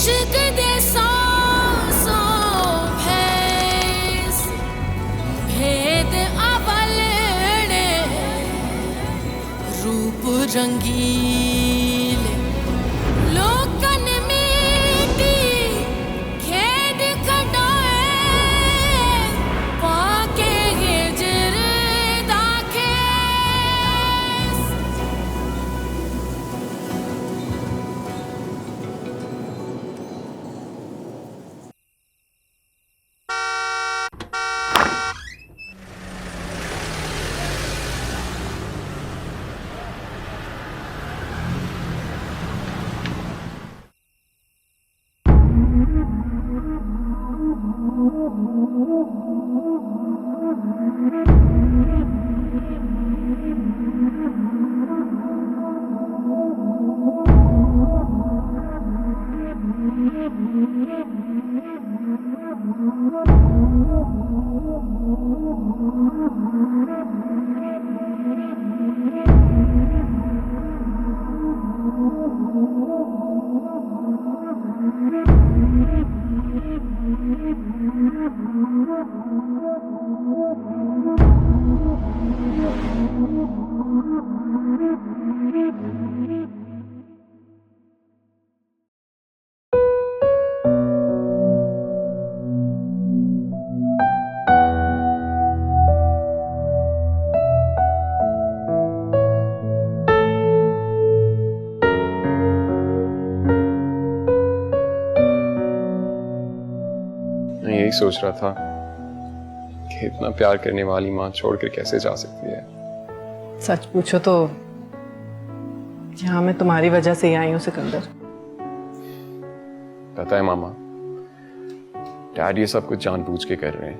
इश्क दे सौ भैस भेद अवलने रूप रंगीले लोकन मीठी खेद खटाए पाके हिजर दाखेस। मैं यही सोच रहा था कि इतना प्यार करने वाली माँ छोड़कर कैसे जा सकती है। सच पूछो तो यहाँ मैं तुम्हारी वजह से ही आई हूँ सिकंदर। पता है मामा, डैड ये सब कुछ जानबूझ के कर रहे हैं।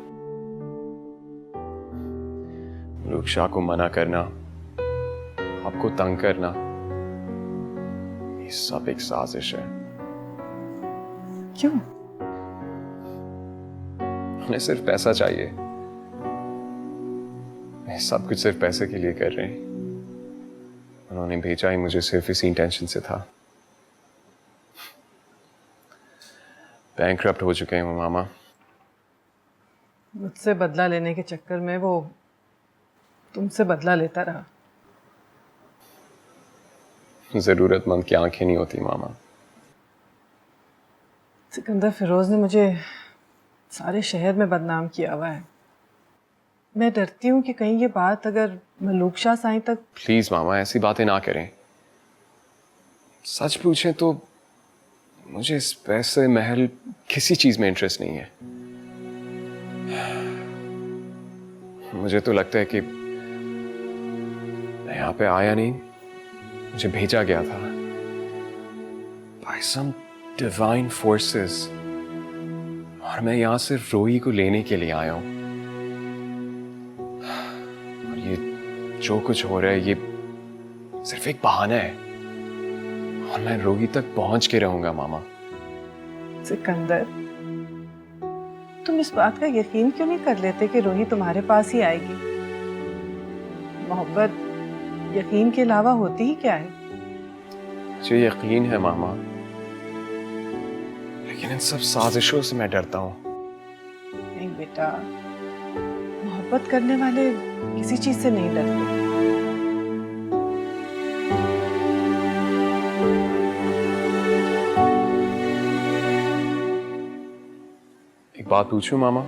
रुक्षा को मना करना, आपको तंग करना, ये सब एक साजिश है। क्यों? उन्हें सिर्फ पैसा चाहिए। ये सब कुछ सिर्फ पैसे के लिए कर रहे हैं। उन्होंने भेजा ही मुझे सिर्फ इसी इंटेंशन से था। बैंकरप्ट हो चुके हैं वो मामा। मुझसे बदला लेने के चक्कर में वो तुमसे बदला लेता रहा। जरूरतमंद की आंखें नहीं होती मामा। सिकंदर, फिरोज ने मुझे सारे शहर में बदनाम किया हुआ है। मैं डरती हूँ कि कहीं ये बात अगर मलूक शाह साईं तक। प्लीज मामा, ऐसी बातें ना करें। सच पूछें तो मुझे इस पैसे महल किसी चीज में इंटरेस्ट नहीं है। मुझे तो लगता है कि मैं यहाँ पे आया नहीं, मुझे भेजा गया था by some divine forces, और मैं यहाँ सिर्फ रोही को लेने के लिए आया हूँ। और ये जो कुछ हो रहा है ये सिर्फ एक बहाना है, और मैं रोही तक पहुंच के रहूंगा मामा। सिकंदर, तुम इस बात का यकीन क्यों नहीं कर लेते कि रोही तुम्हारे पास ही आएगी? मोहब्बत यकीन के अलावा होती ही क्या है? मुझे यकीन है मामा, लेकिन इन सब साजिशों से मैं डरता हूँ। नहीं बेटा, मोहब्बत करने वाले किसी चीज से नहीं डरते। एक बात पूछूं मामा?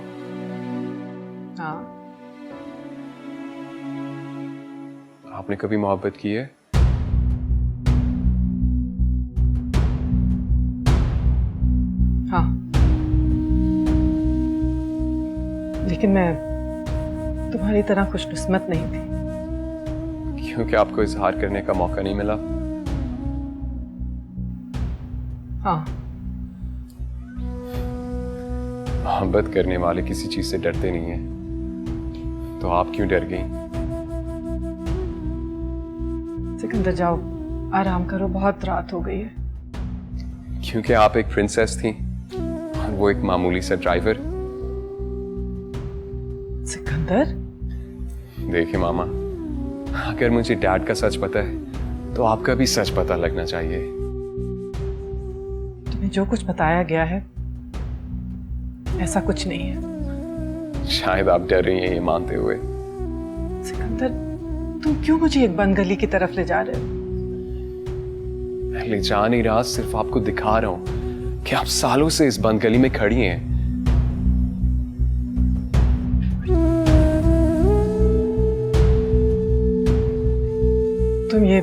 हाँ। आपने कभी मोहब्बत की है? हाँ, लेकिन मैं तुम्हारी तरह खुशकिस्मत नहीं थी। क्योंकि आपको इजहार करने का मौका नहीं मिला? हाँ। मोहब्बत करने वाले किसी चीज से डरते नहीं हैं, तो आप क्यों डर गई? सिकंदर, जाओ आराम करो, बहुत रात हो गई है। क्योंकि आप एक प्रिंसेस थी और वो एक मामूली सा ड्राइवर। सिकंदर, देखिए मामा, अगर मुझे डैड का सच पता है तो आपका भी सच पता लगना चाहिए। तुम्हें जो कुछ बताया गया है ऐसा कुछ नहीं है। शायद आप डर रही हैं ये मानते हुए। सिकंदर, तुम क्यों मुझे एक बंद गली की तरफ ले जा रहे हो? मैं ले जा नहीं रहा, सिर्फ आपको दिखा रहा हूं कि आप सालों से इस बंद गली में खड़ी हैं। तुम ये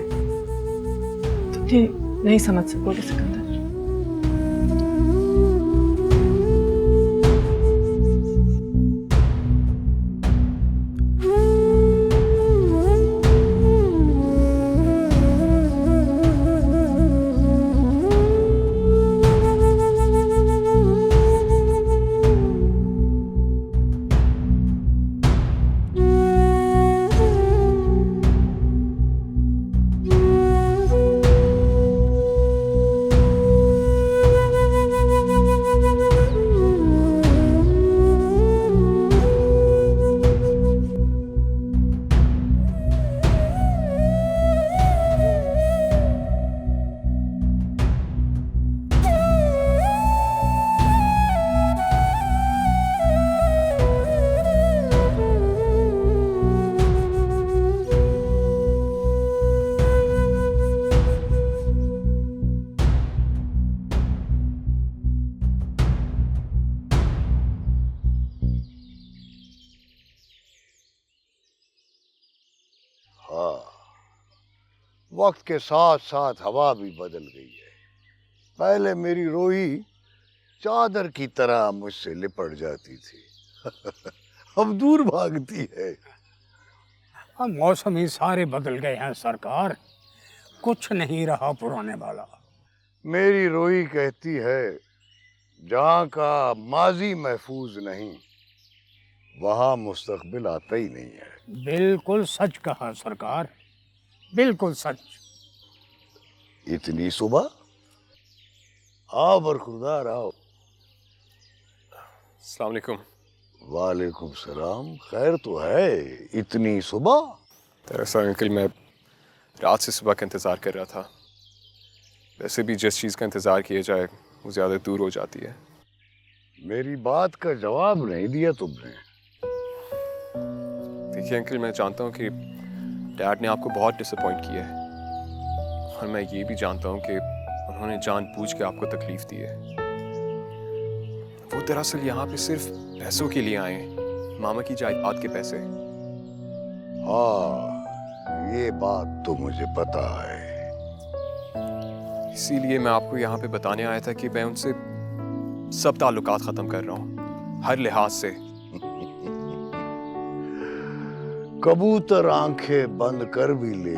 नहीं समझ सकोगे सिकंदर। वक्त के साथ साथ हवा भी बदल गई है। पहले मेरी रोही चादर की तरह मुझसे लिपट जाती थी अब दूर भागती है। अब मौसम ही सारे बदल गए हैं सरकार, कुछ नहीं रहा पुराने वाला। मेरी रोही कहती है जहाँ का माजी महफूज नहीं वहाँ मुस्तकबिल आता ही नहीं है। बिल्कुल सच कहा सरकार, बिल्कुल सच। इतनी सुबह? आओ बरखुरदार आओ। अस्सलाम वालेकुम। वालेकुम सलाम। खैर तो है, इतनी सुबह? दरअसल अंकल मैं रात से सुबह का इंतज़ार कर रहा था। वैसे भी जिस चीज़ का इंतज़ार किया जाए वो ज़्यादा दूर हो जाती है। मेरी बात का जवाब नहीं दिया तुमने। देखिए अंकल, मैं जानता हूँ कि डैड ने आपको बहुत डिसअपॉइंट किया है और मैं ये भी जानता हूँ कि उन्होंने जानबूझ के आपको तकलीफ दी है। वो दरअसल यहाँ पे सिर्फ पैसों के लिए आए हैं, मामा की जायदाद के पैसे। हाँ, ये बात तो मुझे पता है। इसीलिए मैं आपको यहाँ पे बताने आया था कि मैं उनसे सब ताल्लुकात ख़त्म कर रहा हूँ, हर लिहाज से। कबूतर आंखें बंद कर भी ले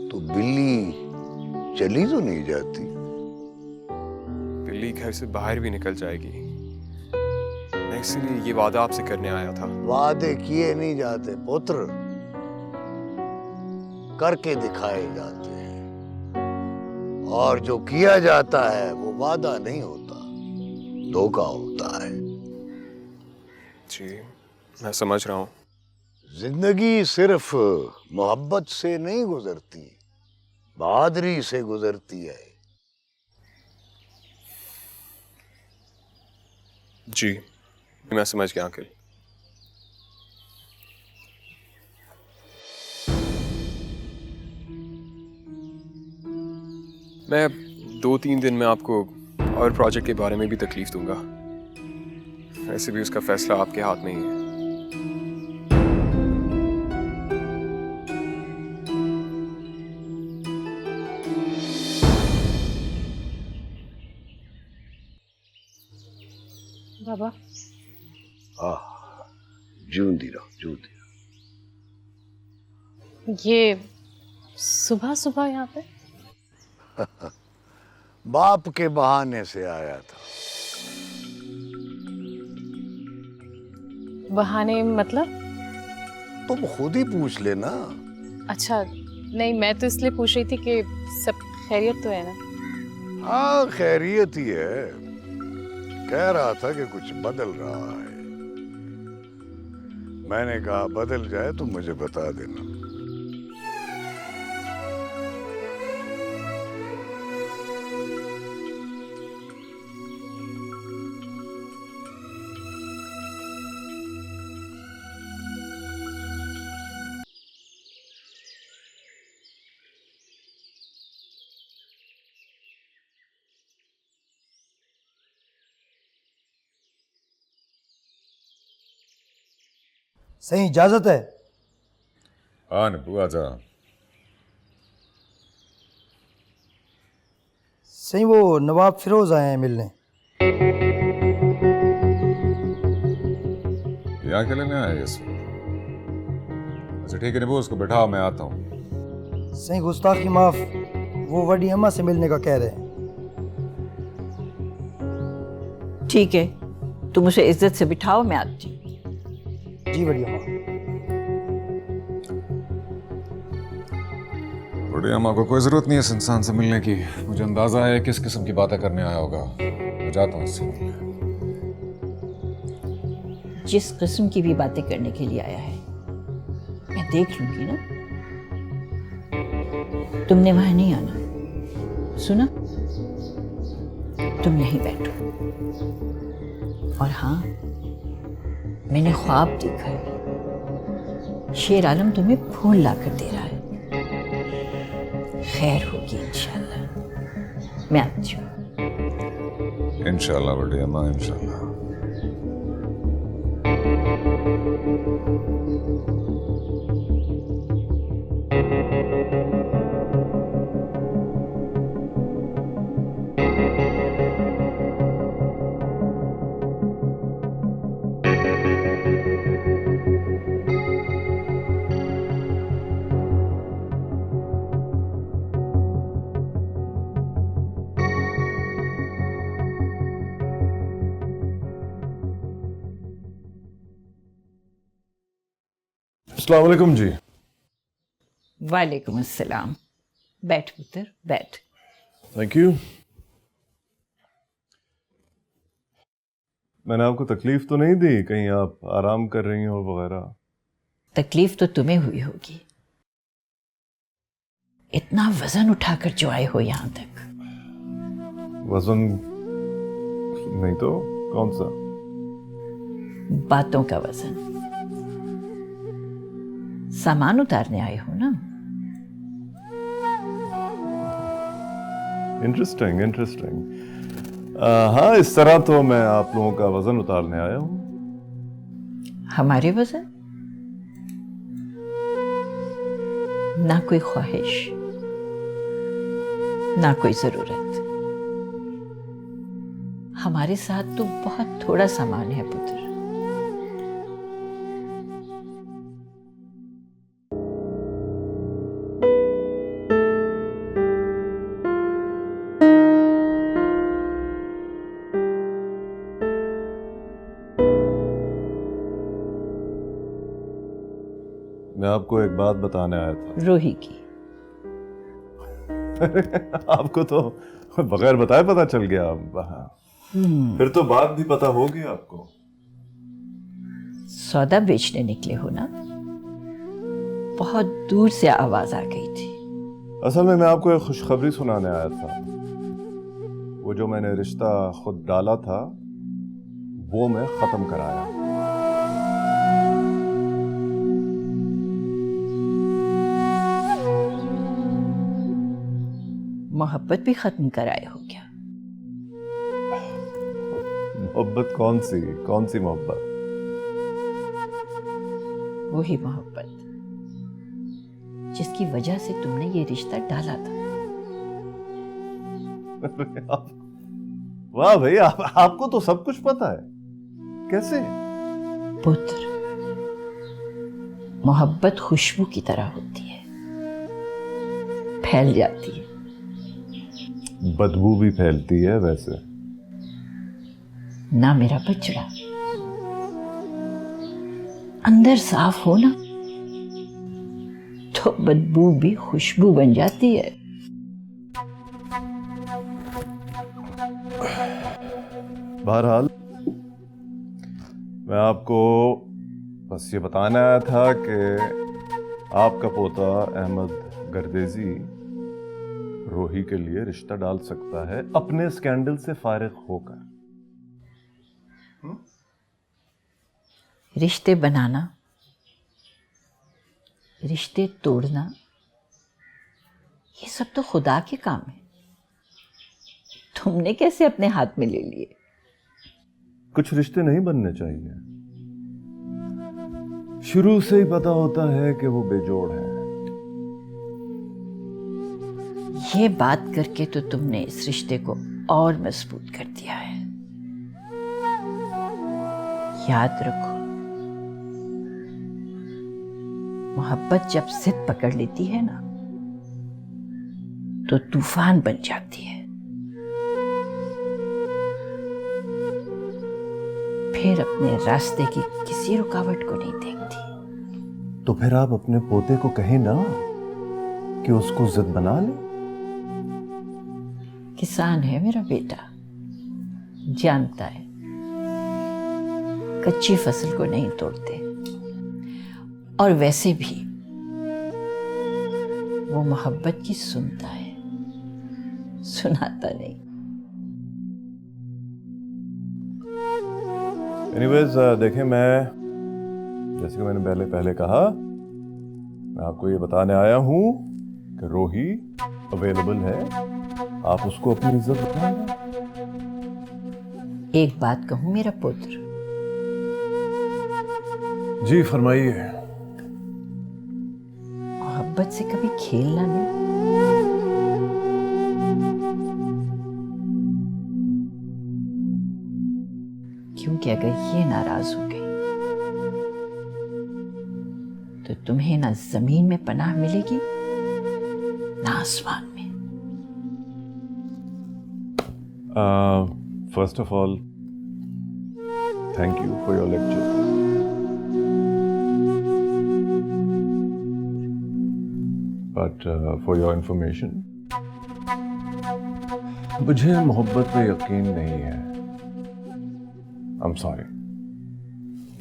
तो बिल्ली चली तो नहीं जाती। बिल्ली घर से बाहर भी निकल जाएगी। मैं इसीलिए ये वादा आपसे करने आया था। वादे किए नहीं जाते पुत्र, करके दिखाए जाते हैं। और जो किया जाता है वो वादा नहीं होता, धोखा होता है। जी मैं समझ रहा हूँ। जिंदगी सिर्फ मोहब्बत से नहीं गुजरती, बहादुरी से गुजरती है। जी मैं समझ गया अंकल। मैं 2-3 दिन में आपको और प्रोजेक्ट के बारे में भी तकलीफ दूंगा। वैसे भी उसका फैसला आपके हाथ में ही है। बाबा, जूंदी रहो, जूंदी रहो। ये सुबह सुबह यहाँ पे? बाप के बहाने से आया था। बहाने मतलब? तुम खुद ही पूछ लेना। अच्छा, नहीं मैं तो इसलिए पूछ रही थी कि सब खैरियत तो है ना? हाँ खैरियत ही है। कह रहा था कि कुछ बदल रहा है। मैंने कहा बदल जाए तो मुझे बता देना। सही इजाजत है? हाँ नब्बू आजा। सही वो नवाब फिरोज आए हैं मिलने। यहाँ के लेने आया यस। अच्छा ठीक है नब्बू, उसको बैठाओ, मैं आता हूँ। सही गुस्ताखी माफ, वो वडी अम्मा से मिलने का कह रहे हैं। ठीक है, तुम उसे इज्जत से बिठाओ, मैं आती हूँ। जी वडी अम्मा। बड़ी अम्मा को कोई जरूरत नहीं है इस इंसान से मिलने की। मुझे अंदाजा है किस किस्म की बातें करने आया होगा। मैं जाता हूँ उससे मिलने। जिस किस्म की भी बातें करने के लिए आया है मैं देख लूंगी ना। तुमने वहां नहीं आना, सुना? तुम यहीं बैठो। और हाँ, मैंने ख्वाब देखा है, शेर आलम तुम्हें फूल लाकर दे रहा है। खैर होगी इंशाल्लाह। मैं आती हूँ। इंशाल्लाह बड़ी अम्मा, इंशाल्लाह। अस्सलाम वालेकुम जी। वालेकुम अस्सलाम। बैठ पुत्र, बैठ। Thank you. मैंने आपको तकलीफ तो नहीं दी? कहीं आप आराम कर रही हो वगैरह? तकलीफ तो तुम्हें हुई होगी, इतना वजन उठाकर जो आए हो यहां तक। वजन नहीं तो कौन सा? बातों का वजन। सामान उतारने आए हो ना? Interesting interesting. हाँ, इस तरह तो मैं आप लोगों का वजन उतारने आया हूँ। हमारे वजन? ना कोई ख्वाहिश, ना कोई जरूरत। हमारे साथ तो बहुत थोड़ा सामान है पुत्र। मैं आपको एक बात बताने आया था। रूही की। आपको तो बगैर बताए पता चल गया। फिर तो बात भी पता होगी आपको। सौदा बेचने निकले हो ना? बहुत दूर से आवाज आ गई थी। असल में मैं आपको एक खुशखबरी सुनाने आया था। वो जो मैंने रिश्ता खुद डाला था वो मैं खत्म कराया। मोहब्बत भी खत्म कराए हो क्या? मोहब्बत कौन सी मोहब्बत? वही मोहब्बत जिसकी वजह से तुमने ये रिश्ता डाला था। वाह भाई, आपको तो सब कुछ पता है। कैसे? पुत्र, मोहब्बत खुशबू की तरह होती है, फैल जाती है। बदबू भी फैलती है वैसे। ना मेरा बछड़ा, अंदर साफ हो ना तो बदबू भी खुशबू बन जाती है। बहरहाल मैं आपको बस ये बताना आया था कि आपका पोता अहमद गर्देजी रोही के लिए रिश्ता डाल सकता है अपने स्कैंडल से फारिग होकर। रिश्ते बनाना, रिश्ते तोड़ना, ये सब तो खुदा के काम है। तुमने कैसे अपने हाथ में ले लिए? कुछ रिश्ते नहीं बनने चाहिए, शुरू से ही पता होता है कि वो बेजोड़ है। ये बात करके तो तुमने इस रिश्ते को और मजबूत कर दिया है। याद रखो, मोहब्बत जब जिद पकड़ लेती है ना तो तूफान बन जाती है। फिर अपने रास्ते की किसी रुकावट को नहीं देखती। तो फिर आप अपने पोते को कहें ना कि उसको जिद बना ले। किसान है मेरा बेटा, जानता है कच्ची फसल को नहीं तोड़ते। और वैसे भी वो मोहब्बत की सुनता है, सुनाता नहीं। एनीवेज देखें, जैसे कि मैंने पहले कहा, मैं आपको ये बताने आया हूं कि रोही अवेलेबल है। आप उसको अपनी इज्जत बताएंगे। एक बात कहूं मेरा पुत्र, जी फरमाइए। मोहब्बत से कभी खेलना नहीं। क्योंकि अगर ये नाराज हो गई तो तुम्हें ना जमीन में पनाह मिलेगी ना आसमान में। First of all, thank you for your lecture. But for your information, मुझे मोहब्बत पे यकीन नहीं है। I am sorry.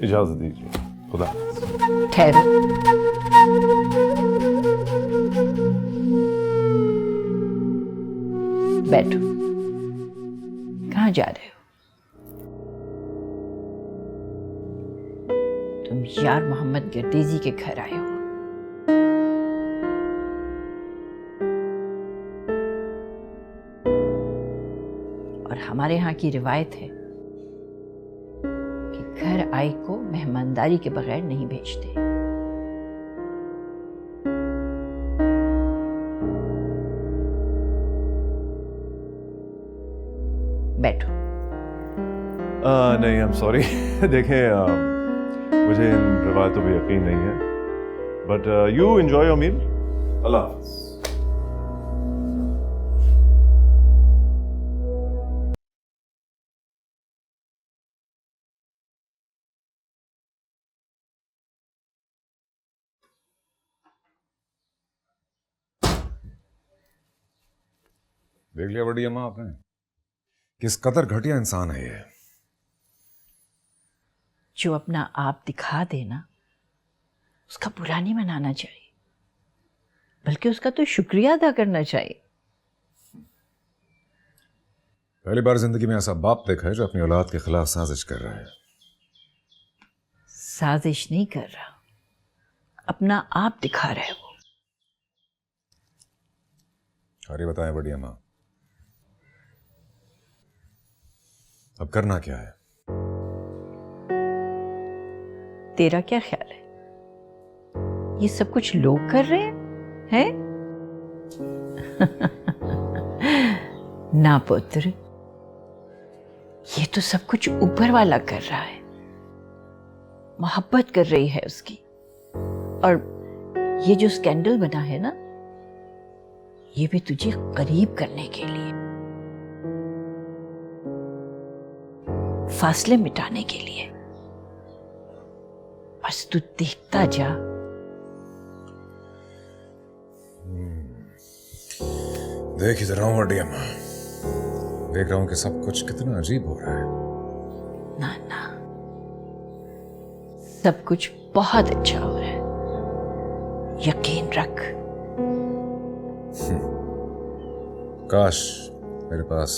इजाजत दीजिए। खुदा। ठहरो। बैठो। कहाँ जा रहे हो? तुम यार मोहम्मद गर्देजी के घर आए हो। और हमारे यहाँ की रिवायत है कि घर आए को मेहमानदारी के बगैर नहीं भेजते। बैठो। नहीं, आई एम सॉरी। देखें, मुझे इन रिवायतों पे यकीन नहीं है। But you enjoy your meal. अल्लाह हाफ़िज़। देख लिया बड़ी अम्मा आपने, किस कदर घटिया इंसान है ये। जो अपना आप दिखा देना उसका बुरा नहीं मनाना चाहिए, बल्कि उसका तो शुक्रिया अदा करना चाहिए। पहली बार जिंदगी में ऐसा बाप देखा है जो अपनी औलाद के खिलाफ साजिश कर रहा है। साजिश नहीं कर रहा, अपना आप दिखा रहा है वो। अरे बताएं बड़ी अम्मा, अब करना क्या है? तेरा क्या ख्याल है? ये सब कुछ लोग कर रहे हैं? ना पुत्र, ये तो सब कुछ ऊपर वाला कर रहा है। मोहब्बत कर रही है उसकी। और ये जो स्कैंडल बना है ना, ये भी तुझे करीब करने के लिए, फासले मिटाने के लिए। बस तू देखता जा। देख ही रहा हूं बड़ी अम्मा, देख रहा हूं कि सब कुछ कितना अजीब हो रहा है। ना ना, सब कुछ बहुत अच्छा हो रहा है, यकीन रख। काश मेरे पास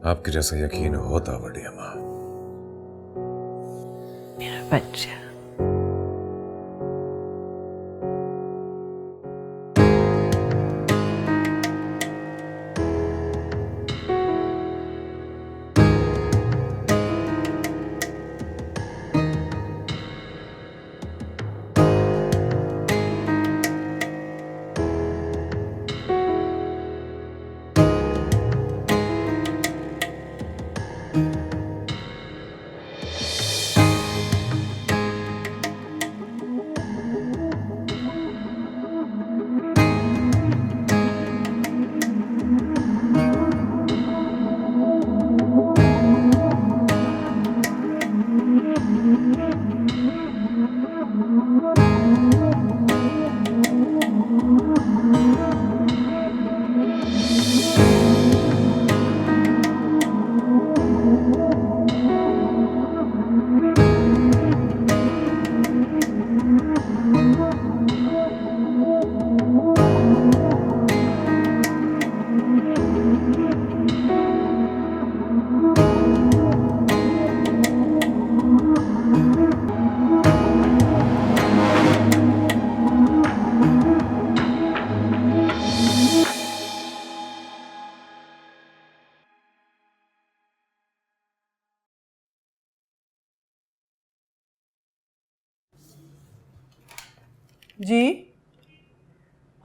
आपके जैसा यकीन होता बड़ी अम्मा। मेरा बच्चा। जी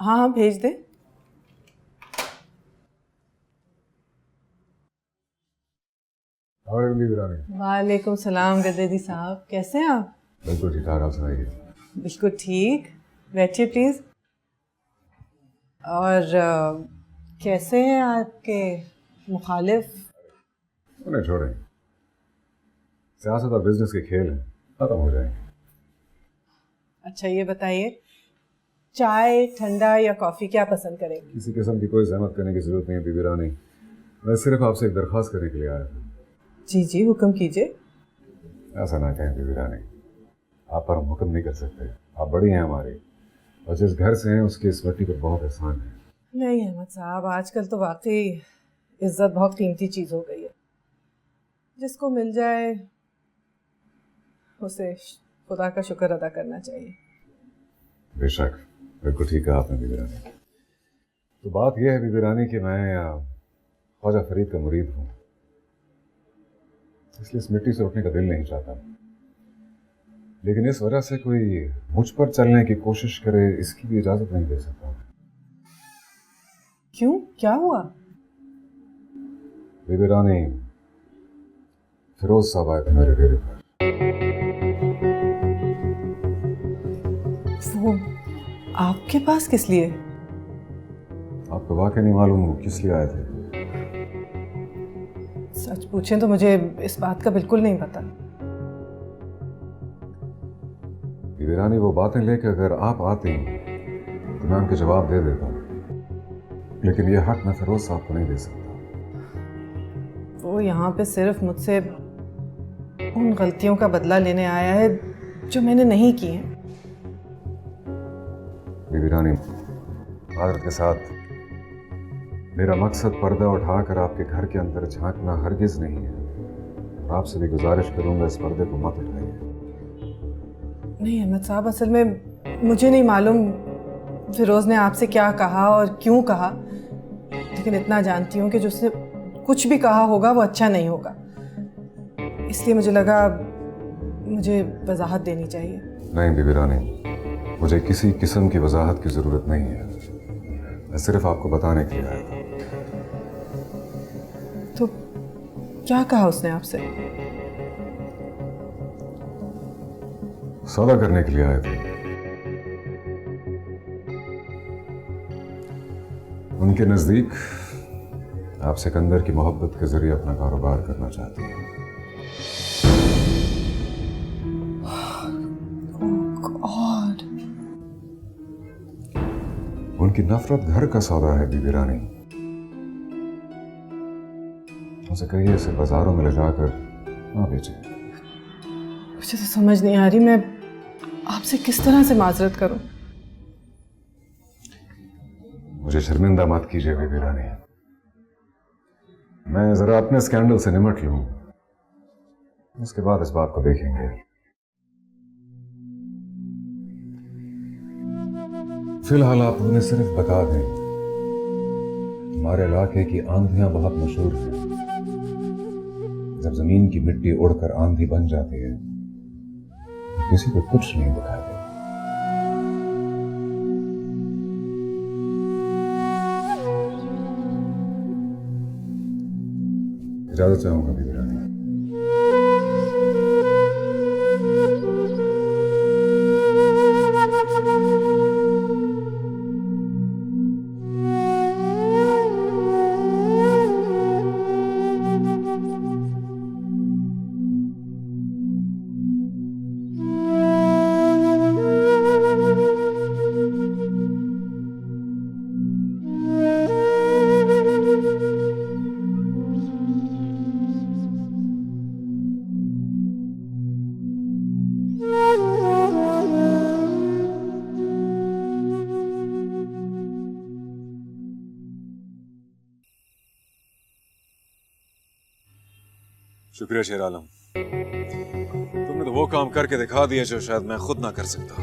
हाँ हाँ भेज दे। और वीरानी, वालेकुम सलाम गद्देदी साहब, कैसे हैं आप? बिल्कुल ठीक ठाक, आप सुनाइए। बिल्कुल ठीक, बैठिए प्लीज़। और कैसे हैं आपके मुखालिफ? उन्हें छोड़ें, सियासत और बिजनेस के खेल हैं, खत्म हो जाएंगे। अच्छा ये बताइए, चाय, ठंडा या कॉफ़ी क्या पसंद करेंगे? किसी किस्म की कोई जहमत करने की जरूरत नहीं है बीबी रानी, मैं सिर्फ आपसे एक दरख्वास्त करने के लिए आया था। जी जी हुक्म कीजिए। ऐसा ना कहें बीबी रानी, आप पर हम हुक्म नहीं कर सकते, आप बड़ी हैं हमारी, और जिस घर से हैं उसकी इस मिट्टी पर बहुत एहसान है। नहीं अहमद साहब, आजकल तो वाकई इज्जत बहुत कीमती चीज़ हो गई है। जिसको मिल जाए उसे खुदा का शुक्र अदा करना चाहिए। बेशक, बिल्कुल ठीक कहा आपने बीबी रानी। तो बात यह है बीबी रानी कि मैं ख्वाजा फरीद का मुरीद हूँ, इसलिए इस मिट्टी से उठने का दिल नहीं चाहता, लेकिन इस वजह से कोई मुझ पर चलने की कोशिश करे इसकी भी इजाजत नहीं दे सकता। क्यों, क्या हुआ? बीबी रानी, फिरोज साहब आए थे मेरे डेरे पर। वो आपके पास किस लिए? आपको वाकई नहीं मालूम किस लिए आए थे? सच पूछें तो मुझे इस बात का बिल्कुल नहीं पता। बीबी रानी, वो बातें लेकर अगर आप आती तो मैं उनके जवाब दे देता, लेकिन ये हक मैं फिरोज साहब को नहीं दे सकता। वो यहाँ पे सिर्फ मुझसे उन गलतियों का बदला लेने आया है जो मैंने नहीं की हैं। बीबी रानी, माजरत के साथ, मेरा मकसद पर्दा उठाकर आपके घर के अंदर झांकना हरगिज नहीं है, और आपसे भी गुजारिश करूंगा इस पर्दे को मत उठाइए। नहीं अहमद साहब, असल में मुझे नहीं मालूम फिरोज़ ने आपसे क्या कहा और क्यों कहा, लेकिन इतना जानती हूँ कि जो उसने कुछ भी कहा होगा वो अच्छा नहीं होगा, इसलिए मुझे लगा मुझे वजाहत देनी चाहिए। नहीं बीबी रानी, मुझे किसी किस्म की वजाहत की ज़रूरत नहीं है, मैं सिर्फ आपको बताने के लिए आया था। तो क्या कहा उसने आपसे? सौदा करने के लिए आए थे। उनके नज़दीक आप सिकंदर की मोहब्बत के जरिए अपना कारोबार करना चाहती हैं। गॉड, उनकी नफरत घर का सौदा है बीबी रानी, उसे कहिए इसे बाजारों में ले जाकर ना बेचे। मुझे तो समझ नहीं आ रही मैं आपसे किस तरह से माजरत करूं। मुझे शर्मिंदा मत कीजिए बीबी रानी, मैं जरा अपने स्कैंडल से निमट लूं, उसके बाद इस बात को देखेंगे। फिलहाल आप उन्हें सिर्फ बता दें, हमारे इलाके की आंधियां बहुत मशहूर हैं। जब जमीन की मिट्टी उड़कर आंधी बन जाती है तो किसी को कुछ नहीं दिखाई देता। इजाजत चाहूंगा बीबी रानी। शुक्रिया शेर आलम, तुमने तो वो काम करके दिखा दिया जो शायद मैं खुद ना कर सकता।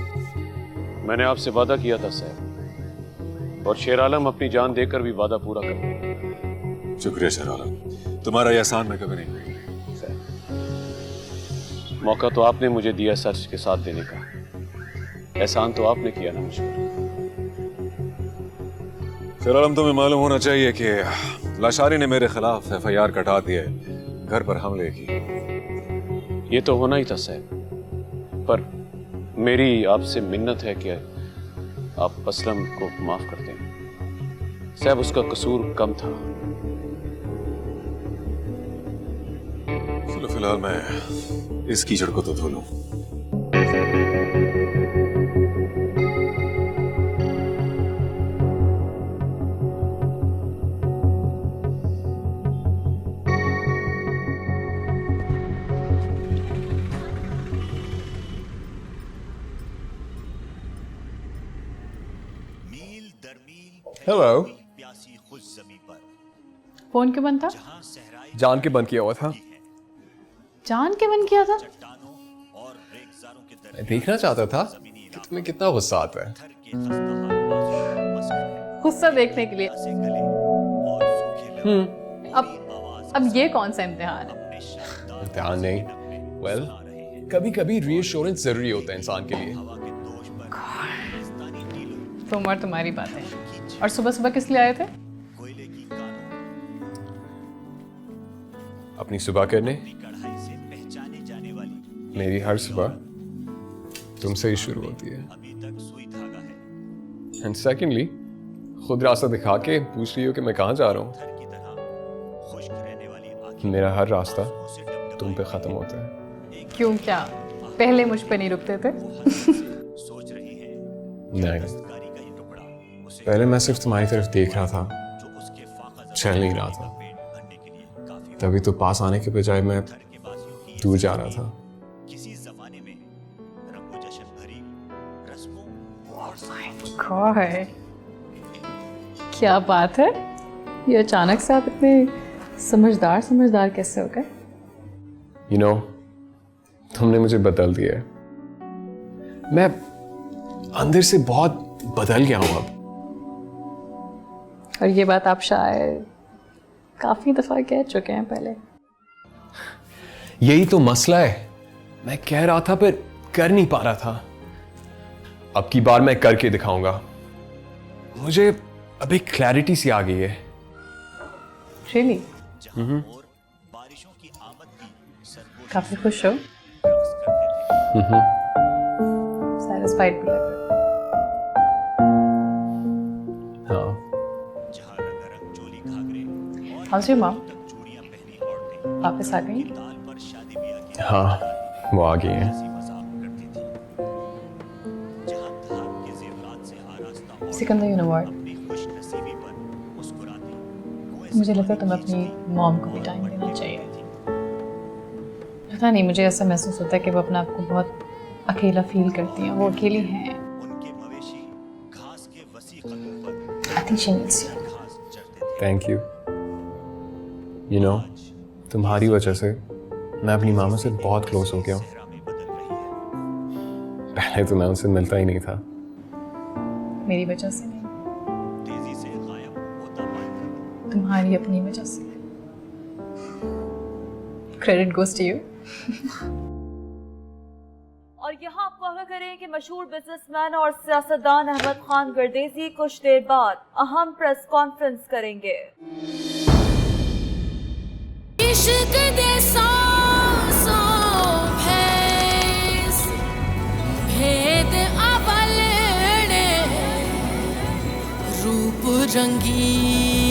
मैंने आपसे वादा किया था साहब, और शेर आलम अपनी जान देकर भी वादा पूरा कर दिया। शुक्रिया शेर आलम, तुम्हारा यह एहसान मैं कभी नहीं भूलूंगा। मौका तो आपने मुझे दिया सच के साथ देने का, एहसान तो आपने किया ना मुझ पर। शेर आलम, तुम्हें मालूम होना चाहिए कि लाशारी ने मेरे खिलाफ FIR कटा दी है घर पर हमले की। ये तो होना ही था साहब, पर मेरी आपसे मिन्नत है कि आप असलम को माफ कर दें। साहब, उसका कसूर कम था। चलो फिलहाल मैं इस कीचड़ को तो धो लूं। हेलो। फोन क्यों बंद था? जान के बंद किया हुआ था। जान के बंद किया था? मैं देखना चाहता था कि तुम्हें कितना गुस्सा आता है। गुस्सा देखने के लिए। अब ये कौन सा इम्तिहान है? इम्तिहान नहीं, वेल कभी कभी रीअश्योरेंस जरूरी होता है इंसान के लिए। तो उमर तुम्हारी बात है। और सुबह सुबह किस लिए आए थे? अपनी सुबह करने। मेरी हर सुबह तुमसे ही शुरू होती है। एंड सेकेंडली, खुद रास्ता दिखा के पूछ रही हो कि मैं कहाँ जा रहा हूँ। मेरा हर रास्ता तुम पे खत्म होता है। क्यों, क्या पहले मुझ पे नहीं रुकते थे? नहीं, पहले मैं सिर्फ तुम्हारी तरफ देख रहा था, चल नहीं रहा था। तभी तो पास आने के बजाय मैं दूर जा रहा था। गॉड, क्या बात है, ये अचानक से आप इतने समझदार कैसे हो गए? You know, तुमने मुझे बदल दिया है। मैं अंदर से बहुत बदल गया हूं अब। और ये बात आप शायद काफी दफा कह चुके हैं पहले। यही तो मसला है, मैं कह रहा था पर कर नहीं पा रहा था। अब की बार मैं करके दिखाऊंगा। मुझे अभी क्लैरिटी सी आ गई है। Really? काफी खुश हो? Satisfied भी लग रहे हो। हाँ। How's your mom? वापस आ गई? हाँ, वो आ गई है। Sikandar, you know what? मुझे लगता है तुम्हें अपनी मॉम को भी टाइम देना चाहिए। पता नहीं, मुझे ऐसा महसूस होता है कि वो अपने आप को बहुत अकेला फील करती हैं। वो अकेली हैं। I think she needs you. Thank you. You know, तुम्हारी वजह से मैं अपनी मामा से बहुत क्लोज हो गया हूँ। पहले तो मैं उनसे मिलता ही नहीं था। मेरी वजह से नहीं, तुम्हारी अपनी वजह से। Credit goes to you. और यहाँ आपको आगाह करें कि मशहूर बिजनेसमैन और सियासतदान अहमद खान गर्देजी कुछ देर बाद अहम प्रेस कॉन्फ्रेंस करेंगे। इश्क दे सांसों भेस भेद अवलने रूप रंगी